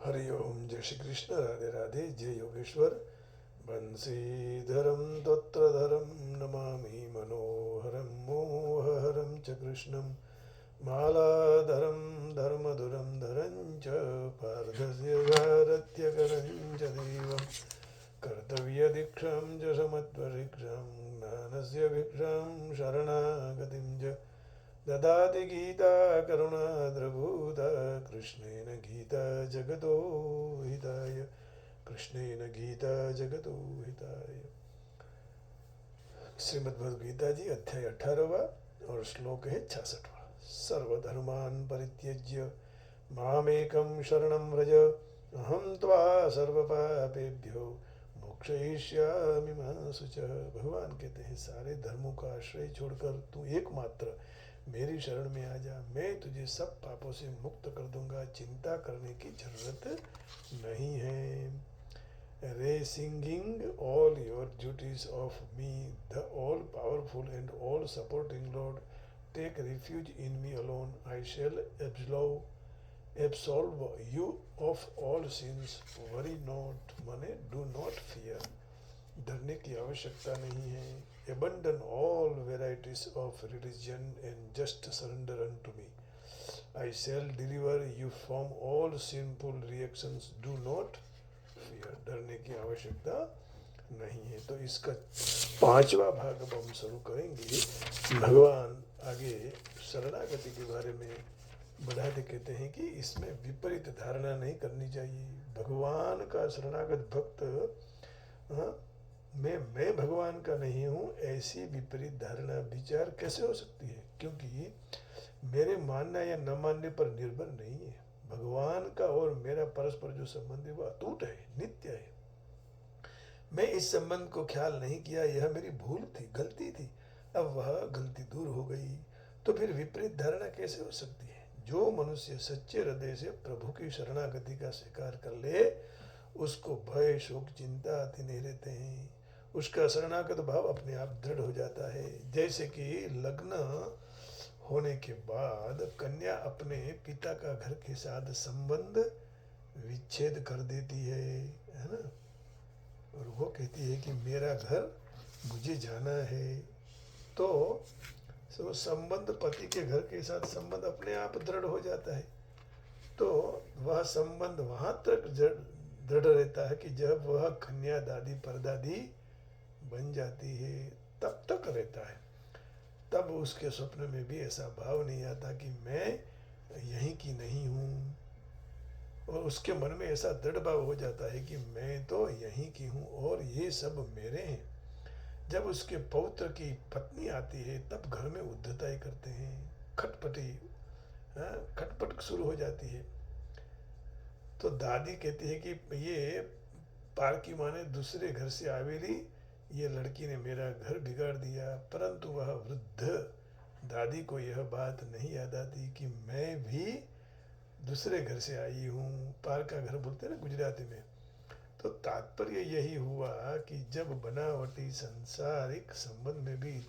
हरि ओम। जय श्री कृष्ण। राधे राधे। जय योगेश्वर। बंसीधरम तत्रधरम नमामि मनोहरम मोहहरम च कृष्णं मालाधरम धर्मधुरम धरं च पार्थस्य भारत्यकरं च देवं कर्तव्यदीक्षां च समत्वशिक्षां ज्ञानस्य भिक्षां शरणागतिं च ददाति गीता करुणाद्रभूता कृष्णेन गीता जगतो हिताय। कृष्णेन गीता जगतो हिताय। श्रीमद्भगवद गीता जी अध्याय 18वां और श्लोक है 66वां। सर्वधर्मान् परित्यज्य मामेकं शरणं व्रज अहं त्वा सर्वपापेभ्यो मोक्षयिष्यामि मा शुचः। भगवान कहते हैं सारे धर्मों का आश्रय छोड़कर तू एकमात्र मेरी शरण में आ जा, मैं तुझे सब पापों से मुक्त कर दूंगा, चिंता करने की जरूरत नहीं है। Receiving all your duties of me, the all powerful and all supporting Lord, take refuge in me alone. I shall absolve you of all sins. Worry not, माने do not fear. डरने की आवश्यकता नहीं है। Abandon all varieties of religion and just surrender unto me. I shall deliver you from all sinful reactions. Do not fear. डरने की आवश्यकता नहीं है। तो इसका 5वां भाग अब हम शुरू करेंगे। भगवान आगे शरणागति के बारे में बढ़ाते कहते हैं कि इसमें विपरीत धारणा नहीं करनी चाहिए। भगवान का शरणागत भक्त मैं भगवान का नहीं हूँ, ऐसी विपरीत धारणा विचार कैसे हो सकती है? क्योंकि मेरे मानना या न मानने पर निर्भर नहीं है। भगवान का और मेरा परस्पर जो संबंध है वह अटूट है, नित्य है। मैं इस संबंध को ख्याल नहीं किया, यह मेरी भूल थी, गलती थी। अब वह गलती दूर हो गई, तो फिर विपरीत धारणा कैसे हो सकती है? जो मनुष्य सच्चे हृदय से प्रभु की शरणागति का स्वीकार कर ले, उसको भय शोक चिंता आती नहीं रहते हैं। उसका शरणागत भाव अपने आप दृढ़ हो जाता है। जैसे कि लग्न होने के बाद कन्या अपने पिता का घर के साथ संबंध विच्छेद कर देती है ना, और वो कहती है कि मेरा घर मुझे जाना है। तो संबंध पति के घर के साथ संबंध अपने आप दृढ़ हो जाता है। तो वह संबंध वहाँ तक दृढ़ रहता है कि जब वह कन्या दादी परदादी बन जाती है तब तक रहता है। तब उसके स्वप्न में भी ऐसा भाव नहीं आता कि मैं यहीं की नहीं हूँ, और उसके मन में ऐसा दृढ़ भाव हो जाता है कि मैं तो यहीं की हूँ और ये सब मेरे हैं। जब उसके पौत्र की पत्नी आती है तब घर में उद्धताई करते हैं, खटपट शुरू हो जाती है। तो दादी कहती है कि ये पार की माँ ने दूसरे घर से आवेली, ये लड़की ने मेरा घर बिगाड़ दिया। परंतु वह वृद्ध दादी को यह बात नहीं याद आती कि मैं भी दूसरे घर से आई हूँ। पार का घर बोलते हैं ना गुजराती में। तो तात्पर्य यही हुआ कि जब बनावटी संसारिक संबंध में भी